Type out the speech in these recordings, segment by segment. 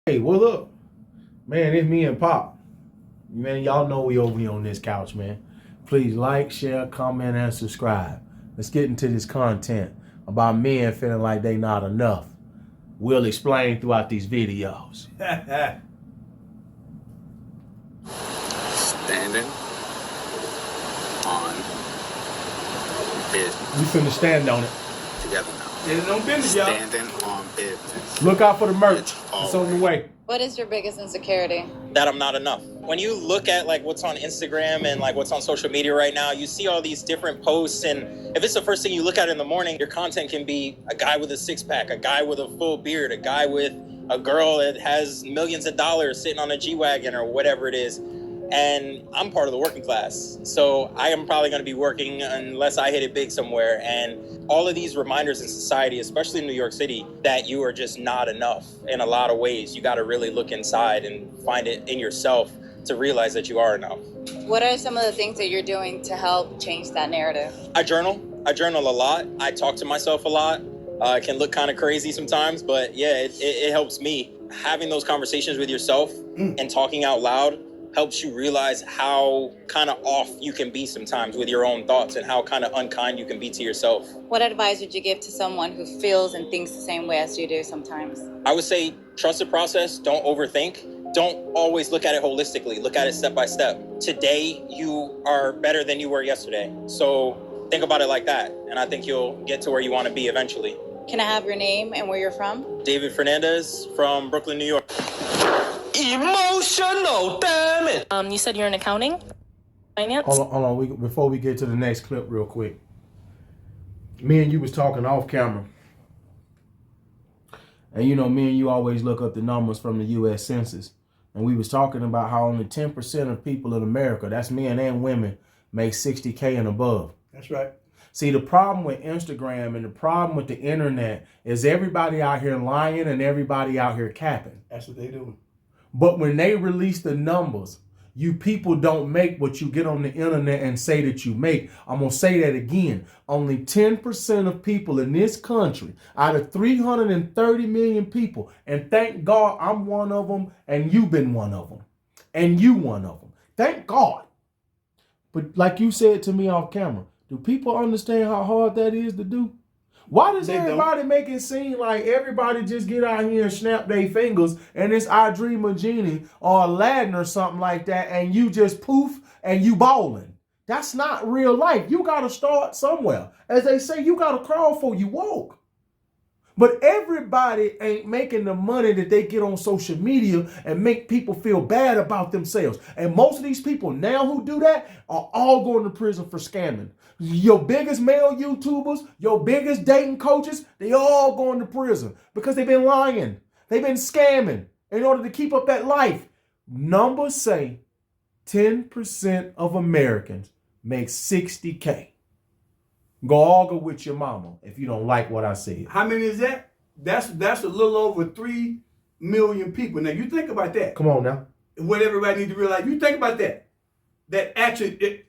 Hey, what up? Man, it's me and Pop. Man, y'all know we over here on this couch, man. Please like, share, comment, and subscribe. Let's get into this content about men feeling like they not enough. We'll explain throughout these videos. Standing on business. We finna stand on it. Together now. Standing on business, y'all. Standing on business. Look out for the merch. It's on the way. What is your biggest insecurity? That I'm not enough. When you look at like what's on Instagram and like what's on social media right now, you see all these different posts, and if it's the first thing you look at in the morning, your content can be a guy with a six-pack, a guy with a full beard, a guy with a girl that has millions of dollars sitting on a G-Wagon or whatever it is. And I'm part of the working class, so I am probably going to be working unless I hit it big somewhere. And all of these reminders in society, especially in New York City, that you are just not enough in a lot of ways. You got to really look inside and find it in yourself to realize that you are enough. What are some of the things that you're doing to help change that narrative? I journal a lot. I talk to myself a lot. It can look kind of crazy sometimes, but yeah, it helps me. Having those conversations with yourself and talking out loud helps you realize how kind of off you can be sometimes with your own thoughts and how kind of unkind you can be to yourself. What advice would you give to someone who feels and thinks the same way as you do sometimes? I would say trust the process. Don't overthink. Don't always look at it holistically. Look at it step by step. Today, you are better than you were yesterday. So think about it like that. And I think you'll get to where you want to be eventually. Can I have your name and where you're from? David Fernandez from Brooklyn, New York. Emotional, damn it. You said you're in accounting, finance? Hold on. Before we get to the next clip real quick. Me and you was talking off camera. And you know, me and you always look up the numbers from the U.S. Census. And we was talking about how only 10% of people in America, that's men and women, make $60K and above. That's right. See, the problem with Instagram and the problem with the internet is everybody out here lying and everybody out here capping. That's what they do. But when they release the numbers, you people don't make what you get on the internet and say that you make. I'm going to say that again. Only 10% of people in this country out of 330 million people, and thank God I'm one of them and you've been one of them and you one of them. Thank God. But like you said to me off camera, do people understand how hard that is to do? Why does everybody make it seem like everybody just get out here and snap their fingers and it's I Dream of Genie or Aladdin or something like that and you just poof and you balling? That's not real life. You got to start somewhere. As they say, you got to crawl before you walk. But everybody ain't making the money that they get on social media and make people feel bad about themselves. And most of these people now who do that are all going to prison for scamming. Your biggest male YouTubers, your biggest dating coaches, they all going to prison because they've been lying. They've been scamming in order to keep up that life. Numbers say 10% of Americans make $60K. Go argue with your mama if you don't like what I said. How many is that? That's a little over 3 million people. Now you think about that. Come on now. What everybody needs to realize. You think about that. That actually,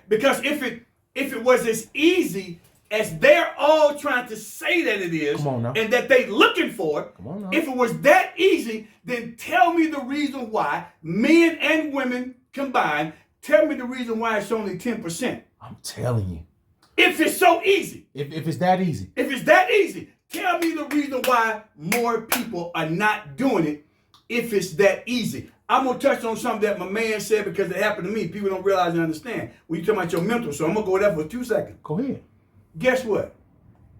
because if it was as easy as they're all trying to say that it is, come on now, and that they looking for it, come on now. If it was that easy, then tell me the reason why men and women combined. Tell me the reason why it's only 10%. I'm telling you. If it's so easy. If it's that easy. If it's that easy, tell me the reason why more people are not doing it if it's that easy. I'm going to touch on something that my man said because it happened to me. People don't realize and understand. When you talk about your mental, so I'm going to go there for 2 seconds. Go ahead. Guess what?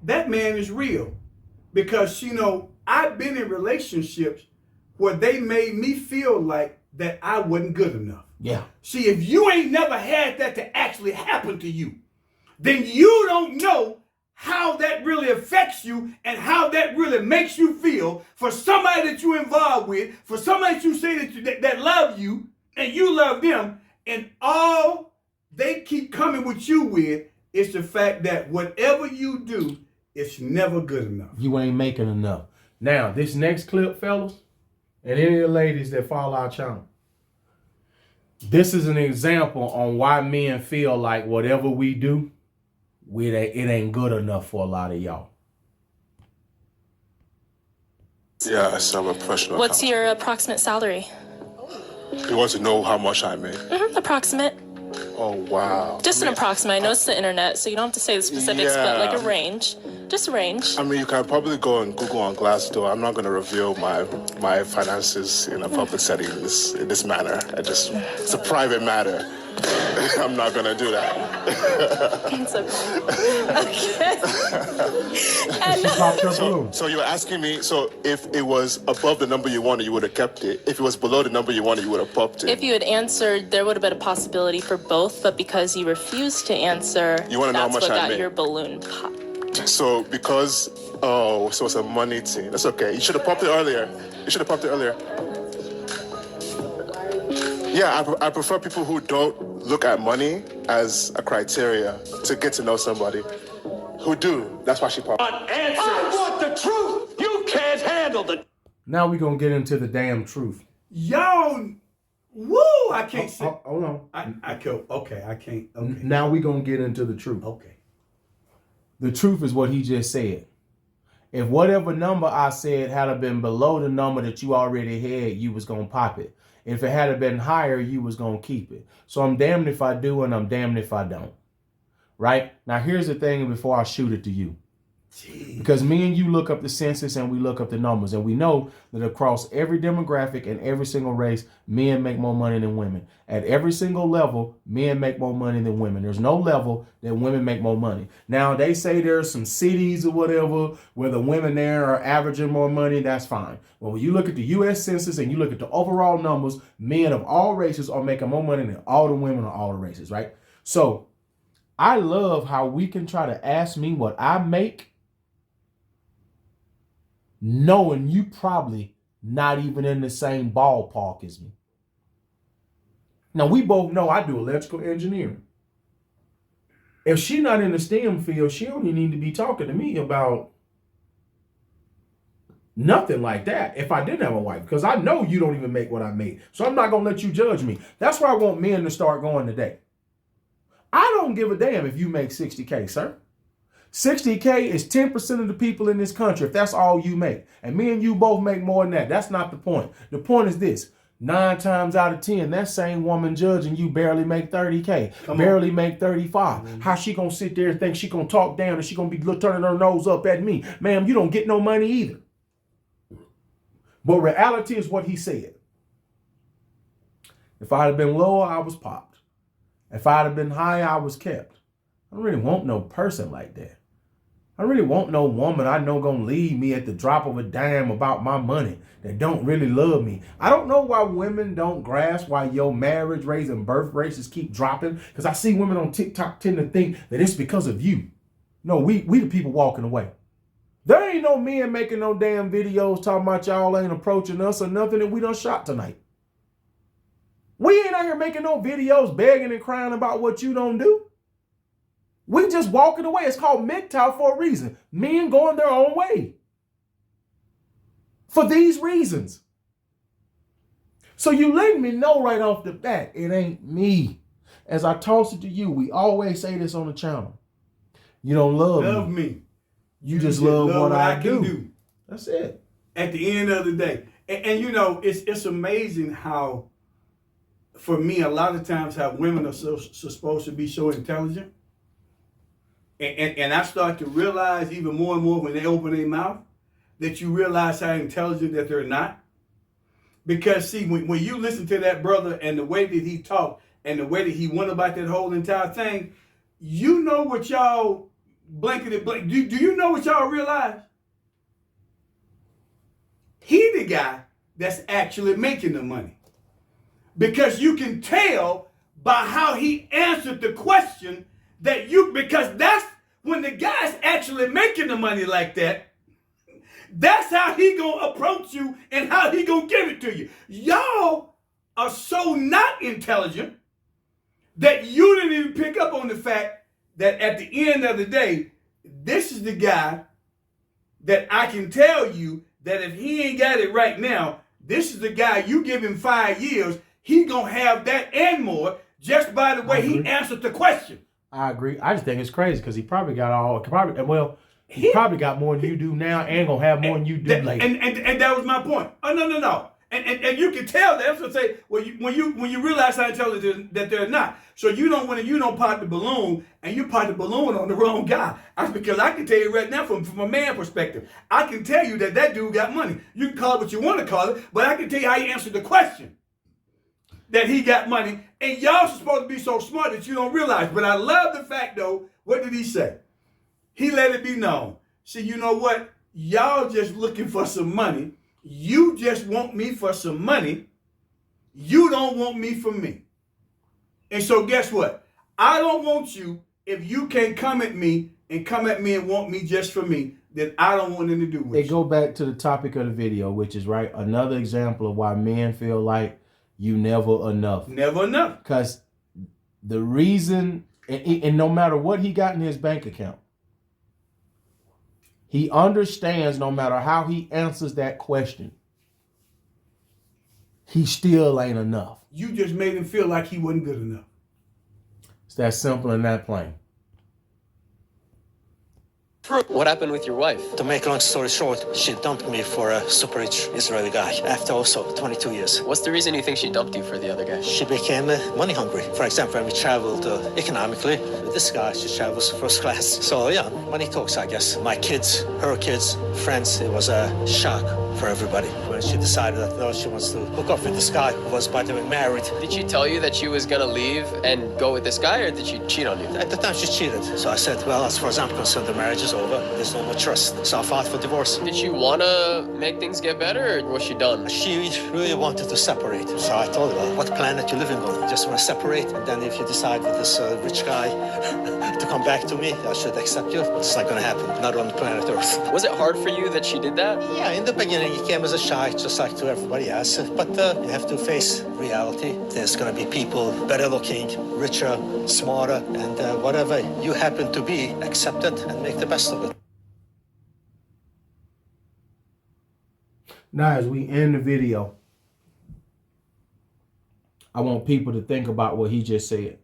That man is real. Because, I've been in relationships where they made me feel like that I wasn't good enough. Yeah. See, if you ain't never had that to actually happen to you, then you don't know how that really affects you and how that really makes you feel for somebody that you're involved with, for somebody that you say that love you and you love them, and all they keep coming with you with is the fact that whatever you do, it's never good enough. You ain't making enough. Now, this next clip, fellas, and any of the ladies that follow our channel, this is an example on why men feel like whatever we do, it ain't good enough for a lot of y'all. Yes, I'm a professional What's accountant. your approximate salary? You want to know how much I make? Approximate. Oh, wow. Just an approximate. I know it's the internet, so you don't have to say the specifics, but like a range. Just a range. I mean, you can probably go on Google on Glassdoor. I'm not going to reveal my finances in a public setting in this manner. It's a private matter. I'm not going to do that. It's okay. And, She popped her balloon. So you're asking me, so if it was above the number you wanted, you would have kept it. If it was below the number you wanted, you would have popped it. if you had answered, there would have been a possibility for both, but because you refused to answer, You wanna know how that's much what I got make? your balloon popped. So so it's a money thing. That's okay. You should have popped it earlier. Yeah, I prefer people who don't look at money as a criteria to get to know somebody. Who do. That's why she popped. I want the truth. You can't handle the. Now we're going to get into the damn truth. Y'all, woo! I can't say. Hold on. I can't. Okay, I can't. Okay. Now we're going to get into the truth. Okay. The truth is what he just said. If whatever number I said had been below the number that you already had, you was going to pop it. If it had been higher, you was going to keep it. So I'm damned if I do and I'm damned if I don't. Right? Now, here's the thing before I shoot it to you. Because me and you look up the census and we look up the numbers. And we know that across every demographic and every single race, men make more money than women. At every single level, men make more money than women. There's no level that women make more money. Now, they say there's some cities or whatever where the women there are averaging more money. That's fine. But when you look at the U.S. Census and you look at the overall numbers, men of all races are making more money than all the women of all the races, right? So I love how we can try to ask me what I make, knowing you probably not even in the same ballpark as me. Now, we both know I do electrical engineering. If she's not in the STEM field, she don't even need to be talking to me about nothing like that if I didn't have a wife, because I know you don't even make what I make. So I'm not going to let you judge me. That's where I want men to start going today. I don't give a damn if you make 60K, sir. 60K is 10% of the people in this country, if that's all you make. And me and you both make more than that. That's not the point. The point is this. 9 times out of 10, that same woman judging you barely make 30K, barely make 35. Mm-hmm. How she gonna sit there and think she gonna talk down and she gonna be turning her nose up at me? Ma'am, you don't get no money either. But reality is what he said. If I'd have been lower, I was popped. If I'd have been higher, I was kept. I don't really want no person like that. I really want no woman I know gonna leave me at the drop of a dime about my money that don't really love me. I don't know why women don't grasp why your marriage rates and birth rates keep dropping. Because I see women on TikTok tend to think that it's because of you. No, we the people walking away. There ain't no men making no damn videos talking about y'all ain't approaching us or nothing that we done shot tonight. We ain't out here making no videos begging and crying about what you don't do. We just walking away. It's called MGTOW for a reason. Men going their own way. For these reasons. So you letting me know right off the bat, it ain't me. As I toss it to you, we always say this on the channel. You don't love me. You just love what I do. That's it. At the end of the day. And you know, it's amazing how, for me, a lot of times how women are so supposed to be so intelligent. And I start to realize even more and more when they open their mouth that you realize how intelligent that they're not. Because see, when you listen to that brother and the way that he talked and the way that he went about that whole entire thing, you know what y'all blankety blank. Do you know what y'all realize? He the guy that's actually making the money. Because you can tell by how he answered the question because that's when the guy's actually making the money like that, that's how he gonna approach you and how he gonna give it to you. Y'all are so not intelligent that you didn't even pick up on the fact that at the end of the day, this is the guy that I can tell you that if he ain't got it right now, this is the guy you give him 5 years, he gonna have that and more just by the way he answered the question. I agree. I just think it's crazy because he probably got He probably got more than you do now and gonna have more than you do later. And that was my point. Oh, no. And you can tell that. That's what I say. When you realize how intelligent that they're not. So you don't when you don't pop the balloon and you pop the balloon on the wrong guy. That's because I can tell you right now from a man perspective. I can tell you that dude got money. You can call it what you want to call it, but I can tell you how he answered the question. That he got money. And y'all supposed to be so smart that you don't realize. But I love the fact though, what did he say? He let it be known. See, you know what? Y'all just looking for some money. You just want me for some money. You don't want me for me. And so guess what? I don't want you if you can't come at me and want me just for me, then I don't want anything to do with It you. go back to the topic of the video, which is right another example of why men feel like you never enough. Never enough. Because the reason, and no matter what he got in his bank account, he understands no matter how he answers that question, he still ain't enough. You just made him feel like he wasn't good enough. It's that simple and that plain. What happened with your wife? To make a long story short, she dumped me for a super rich Israeli guy after also 22 years. What's the reason you think she dumped you for the other guy? She became money hungry. For example, when we traveled economically, with this guy, she travels first class. So yeah, money talks, I guess. My kids, her kids, friends, it was a shock for everybody. When she decided that no, she wants to hook up with this guy who was by the way married. Did she tell you that she was gonna leave and go with this guy, or did she cheat on you? At the time, she cheated. So I said, well, as far as I'm concerned, the marriage is over. There's no more trust. So I filed for divorce. Did she wanna make things get better, or was she done? She really wanted to separate. So I told her, well, what planet you living on? You just want to separate, and then if you decide with this rich guy to come back to me, I should accept you. It's not gonna happen. Not on planet Earth. Was it hard for you that she did that? Yeah, in the beginning, he came as a shy, just like to everybody else. But you have to face reality. There's gonna be people better looking, richer, smarter, and whatever you happen to be, accept it and make the best of it. Now, as we end the video, I want people to think about what he just said.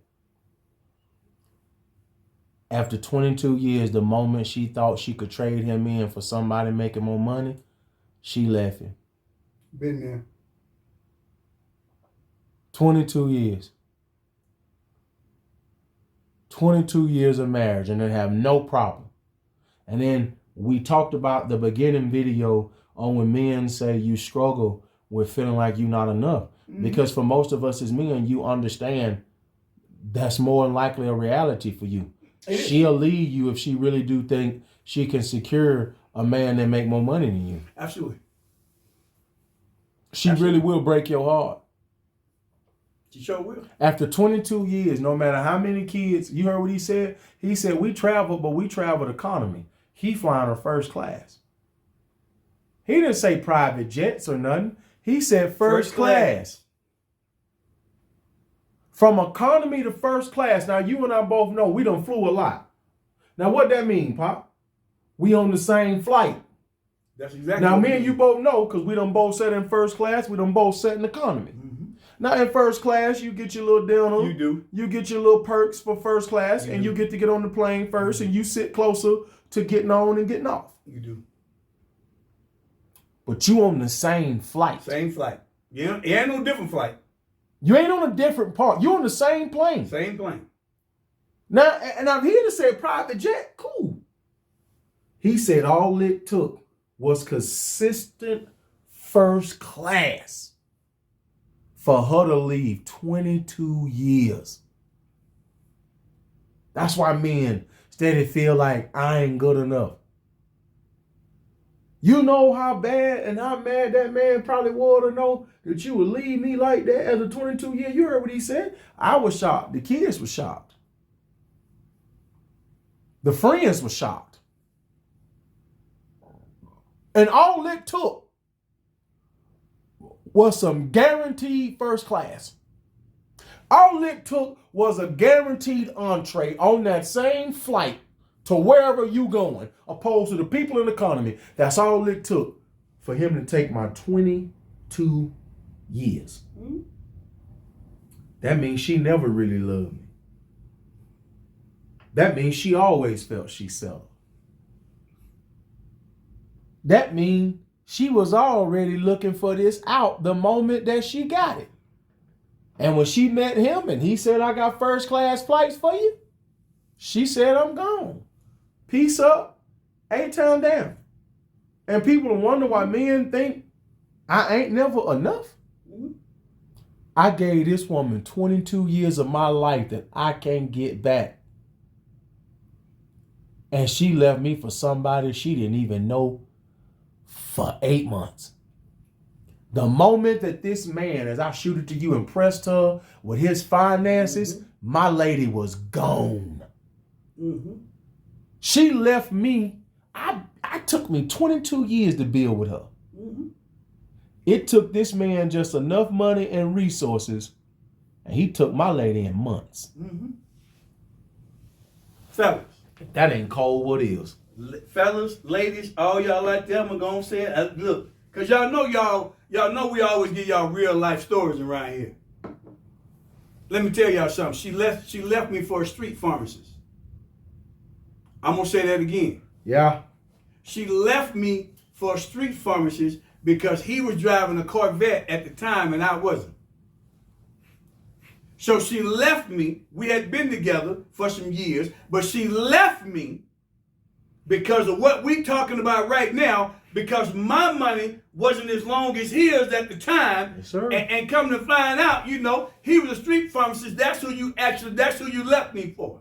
After 22 years, the moment she thought she could trade him in for somebody making more money, she left him. Been there. 22 years. 22 years of marriage and they have no problem. And then we talked about the beginning video on when men say you struggle with feeling like you're not enough. Mm-hmm. Because for most of us as men, you understand that's more than likely a reality for you. She'll leave you if she really do think she can secure a man that make more money than you. Absolutely. She really will break your heart. She sure will. After 22 years, no matter how many kids, you heard what he said? He said, we travel, but we traveled economy. He flying her first class. He didn't say private jets or nothing. He said first class. From economy to first class. Now, you and I both know we done flew a lot. Now, what that mean, Pop? We on the same flight. That's exactly. Now, me and you both know because we done both sat in first class. We done both sat in economy. Mm-hmm. Now, in first class, you get your little dinner. You do. You get your little perks for first class, and you get to get on the plane first, and you sit closer to getting on and getting off. You do. But you on the same flight. Same flight. Yeah, it ain't no different flight. You ain't on a different part. You on the same plane. Same plane. Now, and I'm here to say private jet, cool. He said all it took was consistent first class for her to leave 22 years. That's why men steady feel like I ain't good enough. You know how bad and how mad that man probably was to know that you would leave me like that as a 22-year. You heard what he said? I was shocked. The kids were shocked. The friends were shocked. And all it took was some guaranteed first class. All it took was a guaranteed entree on that same flight to wherever you going, opposed to the people in the economy. That's all it took for him to take my 22 years. Mm-hmm. That means she never really loved me. That means she always felt she settled. That means she was already looking for this out the moment that she got it. And when she met him and he said, I got first class flights for you, she said, I'm gone. Peace up, A-town down. And people wonder why men think I ain't never enough. I gave this woman 22 years of my life that I can't get back. And she left me for somebody she didn't even know for 8 months. The moment that this man, as I shoot it to you, impressed her with his finances, my lady was gone. She left me. I took me 22 years to build with her. It took this man just enough money and resources, and he took my lady in months. Fellas. That ain't cold, what is? Fellas, ladies, all y'all out there, I'm gonna say it. Look, cause y'all know we always give y'all real life stories around here. Let me tell y'all something. She left me for a street pharmacist. I'm gonna say that again. Yeah. She left me for a street pharmacist because he was driving a Corvette at the time and I wasn't. So she left me. We had been together for some years, but she left me because of what we talking about right now, because my money wasn't as long as his at the time. Yes, sir. And come to find out, he was a street pharmacist. That's who you left me for.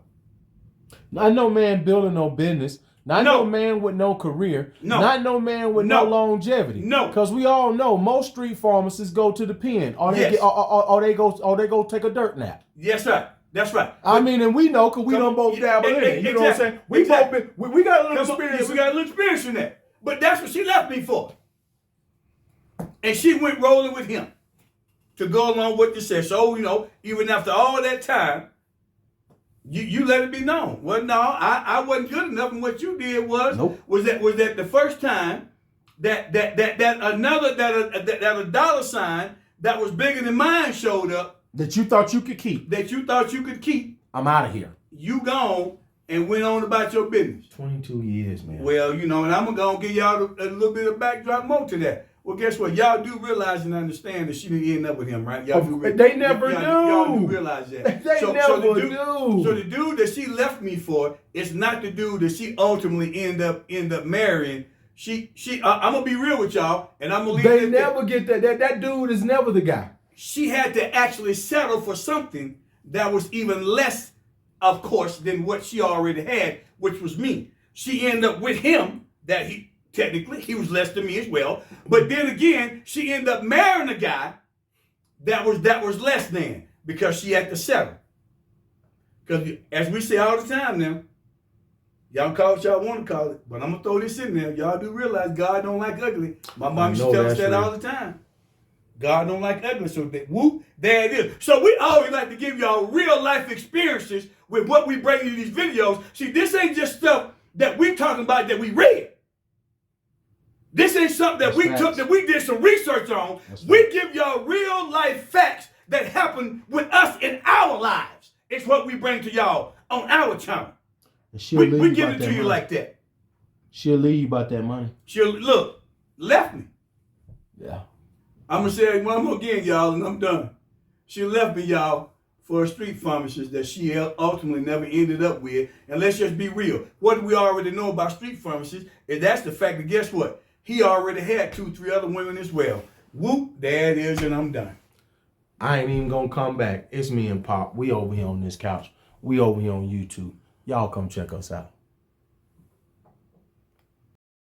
Not no man building no business. Not no man with no career. No. Not no man with no longevity. No. Because we all know most street pharmacists go to the pen or they they go take a dirt nap. Yes, right. That's right. I mean, and we know because we don't both dabble in it. You know what I'm saying? We both been, we got a little experience. We got a little experience in that. But that's what she left me for. And she went rolling with him to go along with this. So, even after all that time, you let it be known. Well, no, I wasn't good enough, and what you did was that the first time that a dollar sign that was bigger than mine showed up. That you thought you could keep. I'm out of here. You gone and went on about your business. 22 years, man. Well, and I'm going to give y'all a little bit of backdrop more to that. Well, guess what? Y'all do realize and understand that she didn't end up with him, right? They never do. Y'all do realize that. They never do. So the dude that she left me for is not the dude that she ultimately end up marrying. I'm going to be real with y'all, and I'm going to leave it. They never get that. That dude is never the guy. She had to actually settle for something that was even less, of course, than what she already had, which was me. She ended up with him that technically he was less than me as well. But then again, she ended up marrying a guy that was less than, because she had to settle. Because as we say all the time now, y'all call it what y'all want to call it, but I'm going to throw this in there. Y'all do realize God don't like ugly. My mom used to tell us that all the time. God don't like ugly, so there it is. So we always like to give y'all real life experiences with what we bring you these videos. See, this ain't just stuff that we talking about that we read. This ain't something that we did some research on. We give y'all real life facts that happen with us in our lives. It's what we bring to y'all on our channel. We give it to you like that. She'll leave you about that money. Look, left me. Yeah. I'm going to say it one more again, y'all, and I'm done. She left me, y'all, for a street pharmacist that she ultimately never ended up with. And let's just be real. What we already know about street pharmacists is that's the fact that guess what? He already had 2-3 other women as well. Whoop, there it is, and I'm done. I ain't even going to come back. It's me and Pop. We over here on this couch. We over here on YouTube. Y'all come check us out.